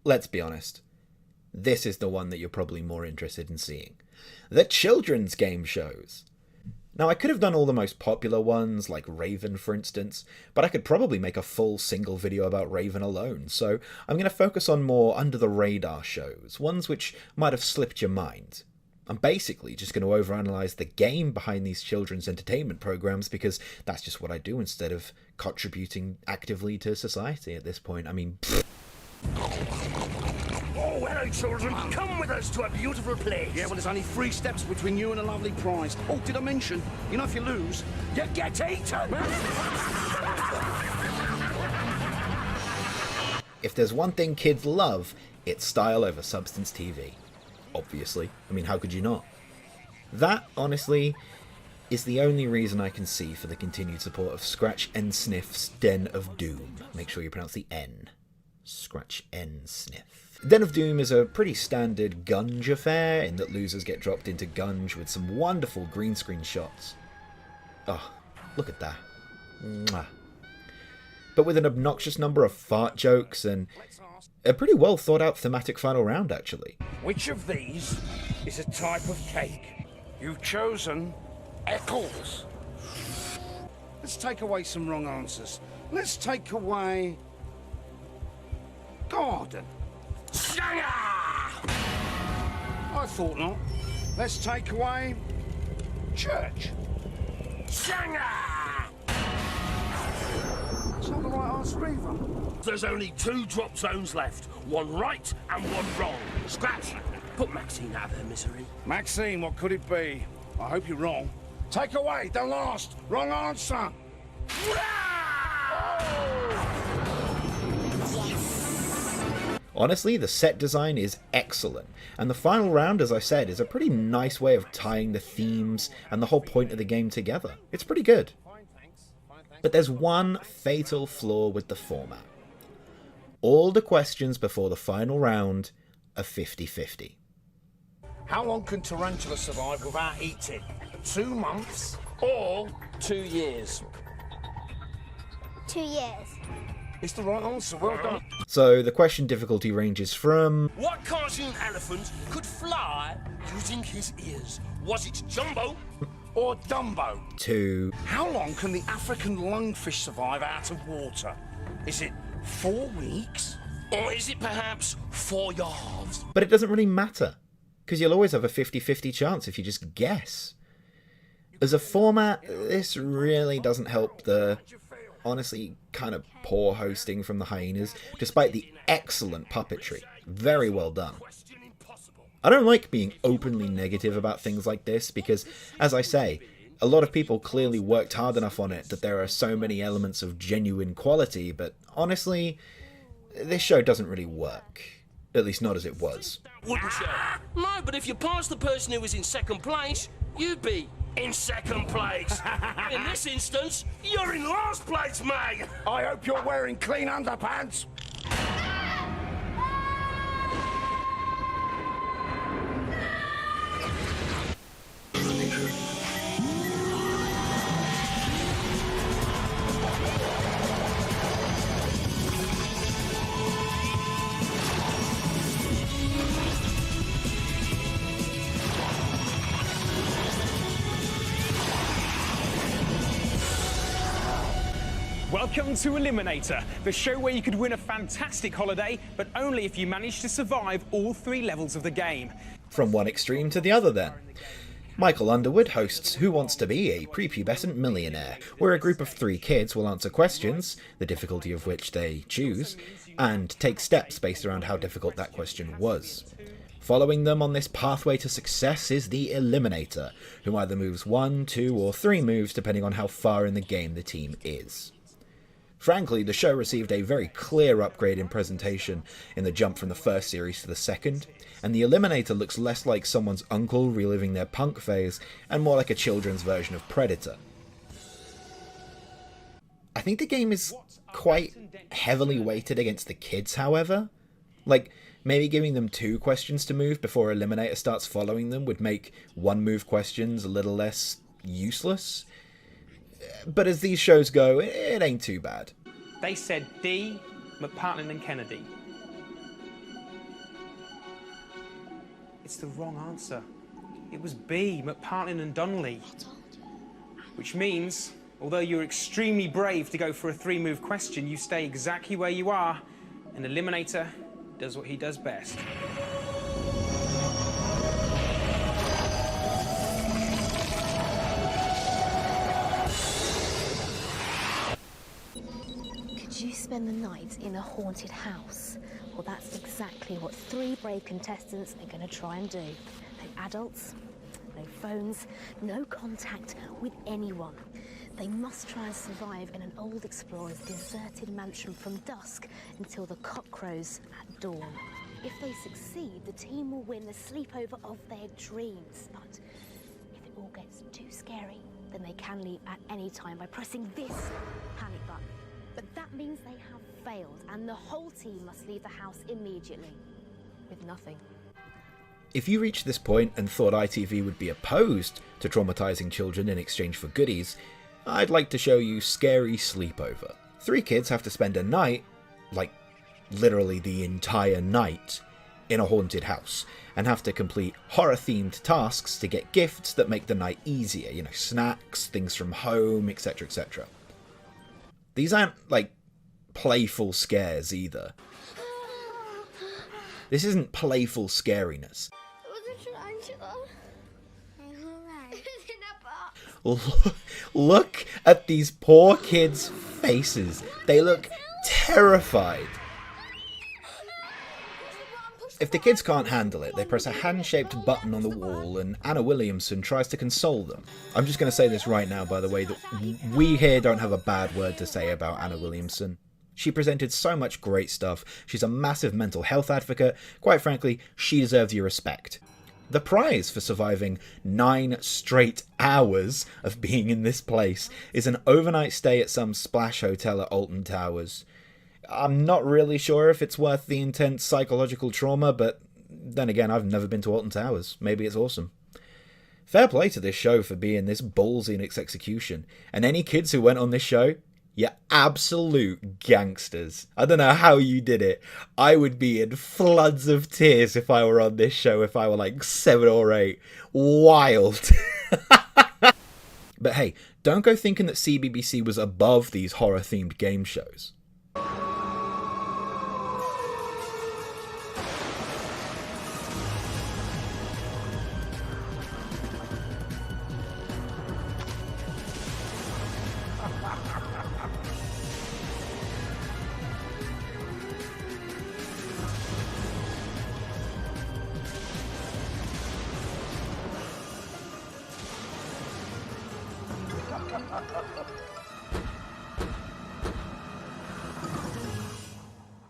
let's be honest. This is the one that you're probably more interested in seeing. The children's game shows. Now, I could have done all the most popular ones, like Raven for instance, but I could probably make a full single video about Raven alone, so I'm going to focus on more under-the-radar shows, ones which might have slipped your mind. I'm basically just going to overanalyze the game behind these children's entertainment programs because that's just what I do instead of contributing actively to society at this point. I mean, Oh, hello, children. Come with us to a beautiful place. Yeah, well, there's only 3 steps between you and a lovely prize. Oh, did I mention, you know, if you lose, You get eaten. if there's one thing kids love, it's style over substance TV. Obviously. I mean, how could you not? That, honestly, is the only reason I can see for the continued support of Scratch and Sniff's Den of Doom. Make sure you pronounce the N. Scratch and Sniff. Den of Doom is a pretty standard Gunge affair, in that losers get dropped into Gunge with some wonderful green screen shots. Oh, look at that. Mwah. But with an obnoxious number of fart jokes and a pretty well thought out thematic final round, actually. Which of these is a type of cake? You've chosen Eccles. let's take away some wrong answers. Let's take away... garden. I thought not. Let's take away... church. It's not the right answer either. There's only 2 drop zones left. One right and one wrong. Scratch. Put Maxine out of her misery. Maxine, what could it be? I hope you're wrong. Take away the last wrong answer. Honestly, the set design is excellent, and the final round, as I said, is a pretty nice way of tying the themes and the whole point of the game together. It's pretty good. But there's one fatal flaw with the format. All the questions before the final round are 50-50. How long can tarantula survive without eating? 2 months or 2 years? 2 years. It's the right answer. Well done. So the question difficulty ranges from... What cartoon elephant could fly using his ears? Was it Jumbo or Dumbo? to... How long can the African lungfish survive out of water? Is it 4 weeks? Or is it perhaps 4 yards? But it doesn't really matter, because you'll always have a 50-50 chance if you just guess. As a format, this really doesn't help the, honestly, kind of poor hosting from the hyenas, despite the excellent puppetry. Very well done. I don't like being openly negative about things like this, because, as I say, a lot of people clearly worked hard enough on it that there are so many elements of genuine quality, but honestly, this show doesn't really work. At least not as it was. Wouldn't you? No, but if you pass the person who was in second place, you'd be in second place. In this instance, you're in last place, mate. I hope you're wearing clean underpants. Welcome to Eliminator, the show where you could win a fantastic holiday, but only if you manage to survive all 3 levels of the game. From one extreme to the other, then. Michael Underwood hosts Who Wants to Be a Prepubescent Millionaire, where a group of 3 kids will answer questions, the difficulty of which they choose, and take steps based around how difficult that question was. Following them on this pathway to success is the Eliminator, who either moves 1, 2, or 3 moves depending on how far in the game the team is. Frankly, the show received a very clear upgrade in presentation in the jump from the first series to the second, and the Eliminator looks less like someone's uncle reliving their punk phase and more like a children's version of Predator. I think the game is quite heavily weighted against the kids, however. Like, maybe giving them 2 questions to move before Eliminator starts following them would make 1 move questions a little less useless. But as these shows go, it ain't too bad. They said D, McPartlin and Kennedy. It's the wrong answer. It was B, McPartlin and Donnelly. Which means, although you're extremely brave to go for a 3-move question, you stay exactly where you are, and Eliminator does what he does best. Could you spend the night in a haunted house? Well, that's exactly what 3 brave contestants are going to try and do. No adults, no phones, no contact with anyone. They must try and survive in an old explorer's deserted mansion from dusk until the cock crows at dawn. If they succeed, the team will win the sleepover of their dreams. But if it all gets too scary, then they can leave at any time by pressing this panic button. But that means they have failed, and the whole team must leave the house immediately with nothing. If you reached this point and thought ITV would be opposed to traumatizing children in exchange for goodies, I'd like to show you Scary Sleepover. 3 kids have to spend a night, like literally the entire night, in a haunted house, and have to complete horror-themed tasks to get gifts that make the night easier, you know, snacks, things from home, etc, etc. These aren't, like, playful scares either. This isn't playful scariness. Look at these poor kids' faces. They look terrified. If the kids can't handle it, they press a hand-shaped button on the wall and Anna Williamson tries to console them. I'm just going to say this right now, by the way, that we here don't have a bad word to say about Anna Williamson. She presented so much great stuff. She's a massive mental health advocate. Quite frankly, she deserves your respect. The prize for surviving 9 straight hours of being in this place is an overnight stay at some splash hotel at Alton Towers. I'm not really sure if it's worth the intense psychological trauma, but then again, I've never been to Alton Towers. Maybe it's awesome. Fair play to this show for being this ballsy in its execution. And any kids who went on this show, you're absolute gangsters. I don't know how you did it. I would be in floods of tears if I were on this show, if I were like 7 or 8. Wild. But hey, don't go thinking that CBBC was above these horror-themed game shows.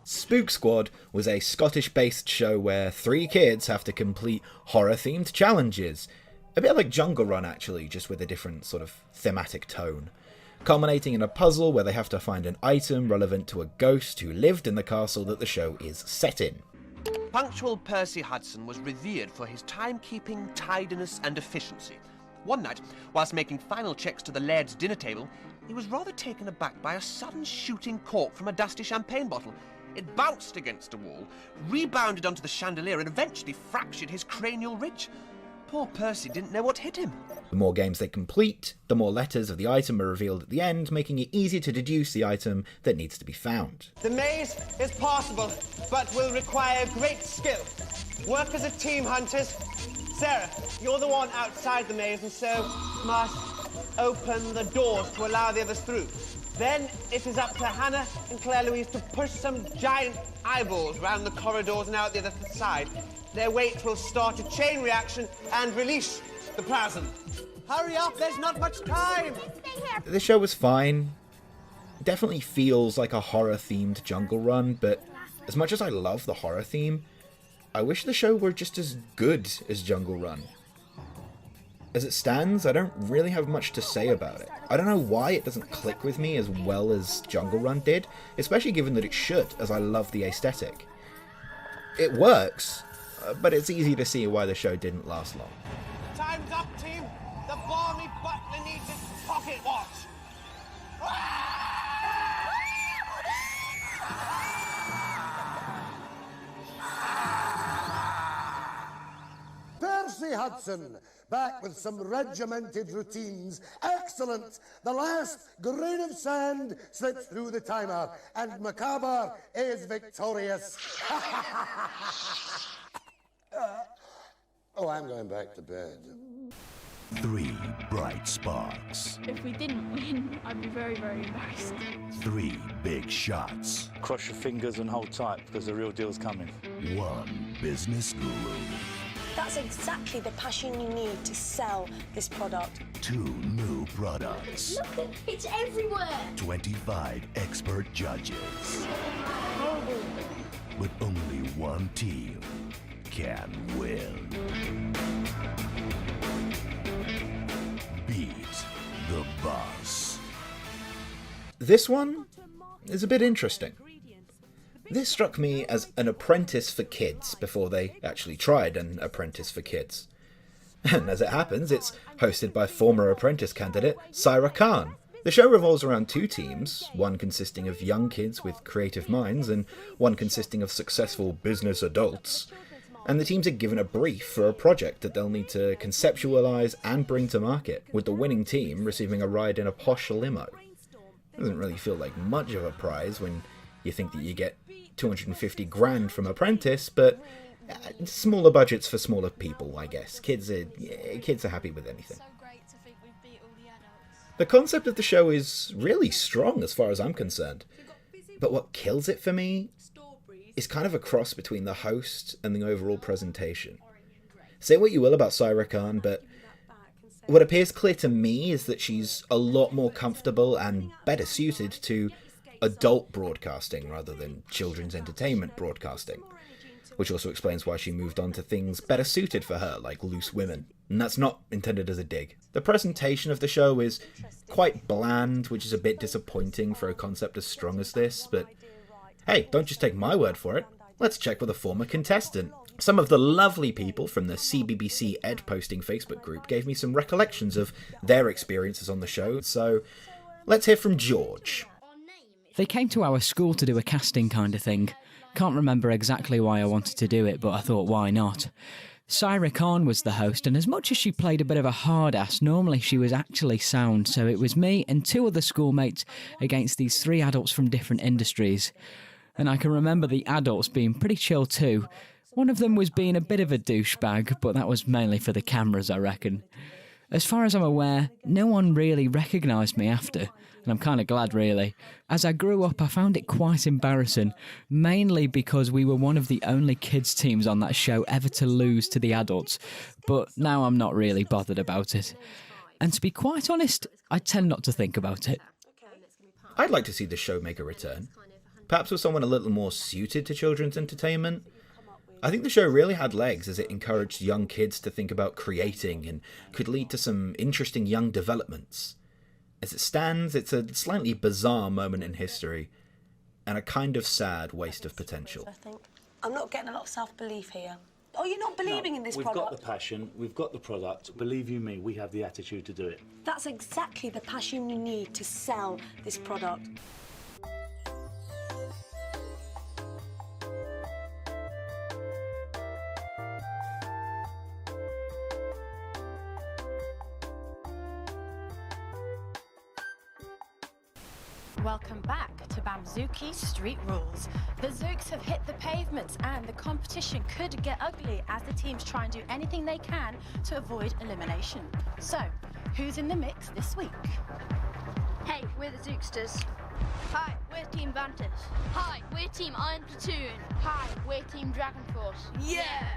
Spook Squad was a Scottish-based show where 3 kids have to complete horror-themed challenges. A bit like Jungle Run, actually, just with a different sort of thematic tone. Culminating in a puzzle where they have to find an item relevant to a ghost who lived in the castle that the show is set in. Punctual Percy Hudson was revered for his timekeeping, tidiness and efficiency. One night, whilst making final checks to the laird's dinner table, he was rather taken aback by a sudden shooting cork from a dusty champagne bottle. It bounced against a wall, rebounded onto the chandelier and eventually fractured his cranial ridge. Poor Percy didn't know what hit him. The more games they complete, the more letters of the item are revealed at the end, making it easier to deduce the item that needs to be found. The maze is possible, but will require great skill. Work as a team, hunters. Sarah, you're the one outside the maze and so must open the doors to allow the others through. Then it is up to Hannah and Claire Louise to push some giant eyeballs round the corridors and out the other side. Their weight will start a chain reaction and release the plasm. Hurry up, there's not much time! The show was fine. Definitely feels like a horror-themed Jungle Run, but as much as I love the horror theme, I wish the show were just as good as Jungle Run. As it stands, I don't really have much to say about it. I don't know why it doesn't click with me as well as Jungle Run did, especially given that it should, as I love the aesthetic. It works, but it's easy to see why the show didn't last long. Time's up, team! The balmy butler needs his pocket watch! Hudson, back with some regimented routines. Excellent! The last grain of sand slips through the timer, and Macabre is victorious. Oh, I'm going back to bed. 3 bright sparks. If we didn't win, I'd be very, very embarrassed. 3 big shots. Cross your fingers and hold tight because the real deal's coming. 1 business guru. That's exactly the passion you need to sell this product. 2 new products. Look, it's everywhere. 25 expert judges. But only one team can win. Beat the boss. This one is a bit interesting. This struck me as an apprentice for kids before they actually tried an apprentice for kids. And as it happens, it's hosted by former apprentice candidate Syra Khan. The show revolves around 2 teams, one consisting of young kids with creative minds and one consisting of successful business adults. And the teams are given a brief for a project that they'll need to conceptualise and bring to market, with the winning team receiving a ride in a posh limo. It doesn't really feel like much of a prize when you think that you get 250 grand from Apprentice, but smaller budgets for smaller people, I guess. Kids are happy with anything. The concept of the show is really strong as far as I'm concerned, but what kills it for me is kind of a cross between the host and the overall presentation. Say what you will about Syra Khan, but what appears clear to me is that she's a lot more comfortable and better suited to adult broadcasting rather than children's entertainment broadcasting, which also explains why she moved on to things better suited for her, like Loose Women. And that's not intended as a dig. The presentation of the show is quite bland, which is a bit disappointing for a concept as strong as this, but hey, don't just take my word for it. Let's check with a former contestant. Some of the lovely people from the CBBC Ed Posting Facebook group gave me some recollections of their experiences on the show, so let's hear from George. They came to our school to do a casting kind of thing. Can't remember exactly why I wanted to do it, but I thought, why not? Syra Khan was the host, and as much as she played a bit of a hard ass, normally she was actually sound, so it was me and 2 other schoolmates against these 3 adults from different industries. And I can remember the adults being pretty chill too. One of them was being a bit of a douchebag, but that was mainly for the cameras, I reckon. As far as I'm aware, no one really recognised me after, and I'm kind of glad really. As I grew up, I found it quite embarrassing, mainly because we were one of the only kids teams on that show ever to lose to the adults, but now I'm not really bothered about it. And to be quite honest, I tend not to think about it. I'd like to see the show make a return, perhaps with someone a little more suited to children's entertainment. I think the show really had legs as it encouraged young kids to think about creating and could lead to some interesting young developments. As it stands, it's a slightly bizarre moment in history and a kind of sad waste of potential. I think I'm not getting a lot of self-belief here. Oh, you're not believing in this product? We've got the passion, we've got the product. Believe you me, we have the attitude to do it. That's exactly the passion you need to sell this product. Welcome back to BAMOOKi Street Rules. The Zooks have hit the pavements and the competition could get ugly as the teams try and do anything they can to avoid elimination. So, who's in the mix this week? Hey, we're the Zooksters. Hi, we're Team Vantis. Hi, we're Team Iron Platoon. Hi, we're Team Dragon Force. Yeah!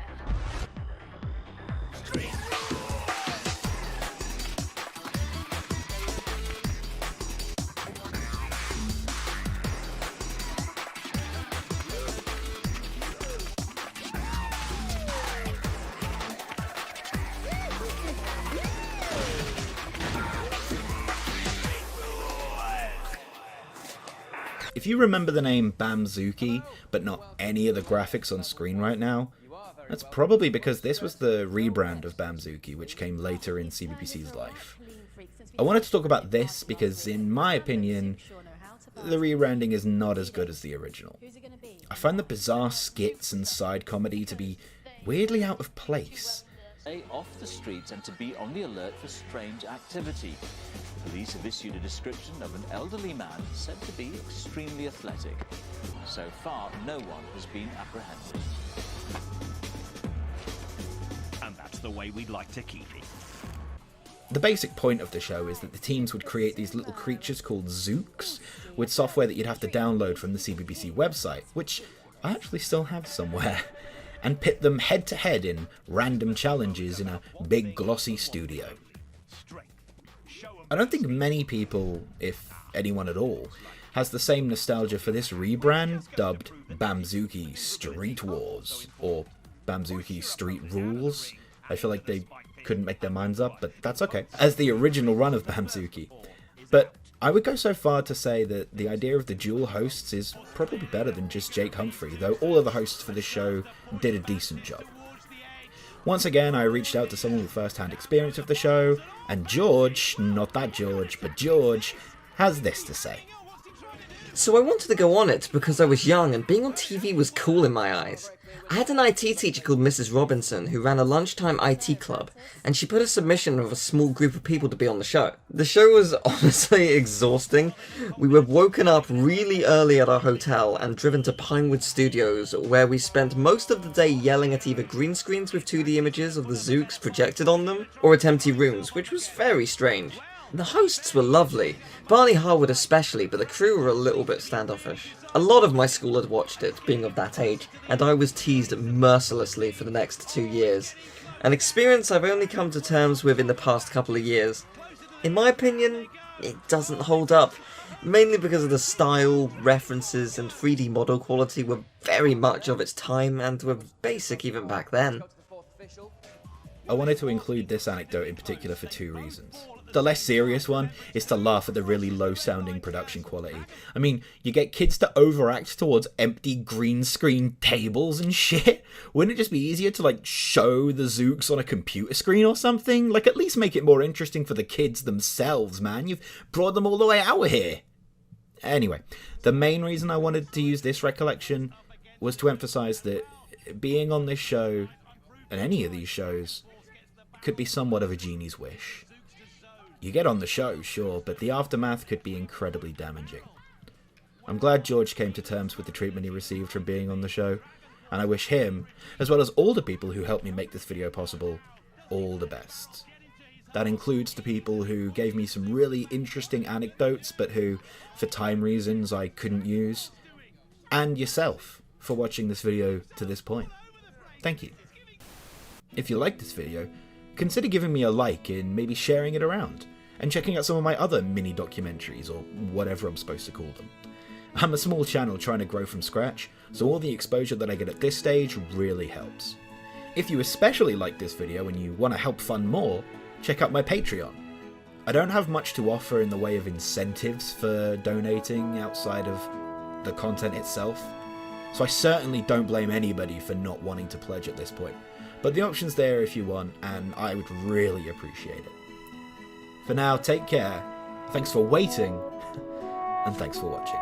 If you remember the name BAMOOKi, but not any of the graphics on screen right now, that's probably because this was the rebrand of BAMOOKi, which came later in CBBC's life. I wanted to talk about this because, in my opinion, the rebranding is not as good as the original. I find the bizarre skits and side comedy to be weirdly out of place, Stay off the streets and to be on the alert for strange activity. Police have issued a description of an elderly man said to be extremely athletic. So far, no one has been apprehended. And that's the way we'd like to keep it. The basic point of the show is that the teams would create these little creatures called Zooks with software that you'd have to download from the CBBC website, which I actually still have somewhere, and pit them head to head in random challenges in a big glossy studio. I don't think many people, if anyone at all, has the same nostalgia for this rebrand dubbed BAMOOKi Street Wars, or BAMOOKi Street Rules. I feel like they couldn't make their minds up, but that's okay, as the original run of BAMOOKi. But I would go so far to say that the idea of the dual hosts is probably better than just Jake Humphrey, though all of the hosts for this show did a decent job. Once again, I reached out to someone with first-hand experience of the show, and George, not that George, but George, has this to say. So I wanted to go on it because I was young and being on TV was cool in my eyes. I had an IT teacher called Mrs. Robinson who ran a lunchtime IT club, and she put a submission of a small group of people to be on the show. The show was honestly exhausting. We were woken up really early at our hotel and driven to Pinewood Studios, where we spent most of the day yelling at either green screens with 2D images of the Zooks projected on them, or at empty rooms, which was very strange. The hosts were lovely, Barney Harwood especially, but the crew were a little bit standoffish. A lot of my school had watched it, being of that age, and I was teased mercilessly for the next 2 years. An experience I've only come to terms with in the past couple of years. In my opinion, it doesn't hold up, mainly because of the style, references, and 3D model quality were very much of its time and were basic even back then. I wanted to include this anecdote in particular for 2 reasons. The less serious one is to laugh at the really low-sounding production quality. I mean, you get kids to overact towards empty green screen tables and shit. Wouldn't it just be easier to, like, show the Zooks on a computer screen or something? Like, at least make it more interesting for the kids themselves, man. You've brought them all the way out here. Anyway, the main reason I wanted to use this recollection was to emphasize that being on this show, and any of these shows, could be somewhat of a genie's wish. You get on the show, sure, but the aftermath could be incredibly damaging. I'm glad George came to terms with the treatment he received from being on the show, and I wish him, as well as all the people who helped me make this video possible, all the best. That includes the people who gave me some really interesting anecdotes, but who, for time reasons, I couldn't use, and yourself for watching this video to this point. Thank you. If you liked this video, consider giving me a like and maybe sharing it around, and checking out some of my other mini documentaries, or whatever I'm supposed to call them. I'm a small channel trying to grow from scratch, so all the exposure that I get at this stage really helps. If you especially like this video and you want to help fund more, check out my Patreon. I don't have much to offer in the way of incentives for donating outside of the content itself, so I certainly don't blame anybody for not wanting to pledge at this point. But the option's there if you want, and I would really appreciate it. For now, take care, thanks for waiting, and thanks for watching.